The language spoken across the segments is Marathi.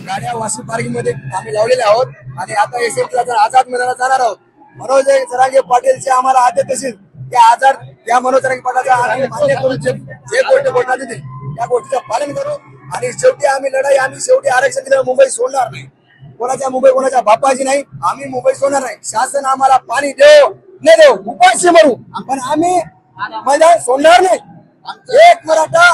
गाड्या वाशी पार्किंग मध्ये आम्ही लावलेले आहोत आणि आता एसएमला जर आझाद मैदानात जाणार आहोत. मनोज जरांगे पाटीलचे आम्हाला आदेश असेल त्या आझाद त्या मनोज जरांगे पाटलाचा आम्ही मान्य करू. जे गोष्ट बोलणार देतील त्या गोष्टीचं पालन करू आणि शेवटी आम्ही लढाई आम्ही शेवटी आरक्षण दिलं मुंबई सोडणार नाही. कोणाच्या मुंबई कोणाच्या बापाची नाही. आम्ही मुंबई सोडणार नाही. शासन आम्हाला पाणी देव नाही देव उपाशी मरू पण आम्ही मैदान सोडणार नाही. एक मराठा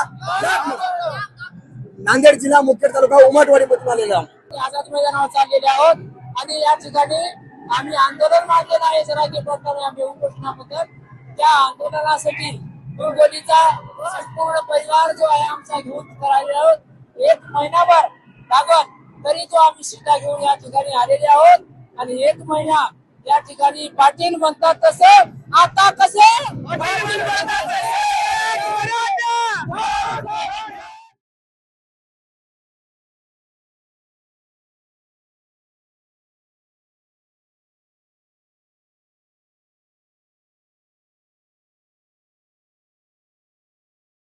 नांदेड जिल्हा मुखेड तालुका उमटवाडी मधून आलेला आझाद मैदानावर चाललेले आहोत आणि या ठिकाणी आम्ही आंदोलन मांडलेलं आहे. जरांगे पाटलांनी आम्ही उपोषणाबद्दल त्या आंदोलनासाठी हिंगोलीचा संपूर्ण परिवार जो आहे आमचा घेऊन करायला आहोत. एक महिनाभर लागत तरी तो आम्ही शिटा घेऊन या ठिकाणी आलेले आहोत आणि एक महिना या ठिकाणी पाटील म्हणतात तसं आता कसे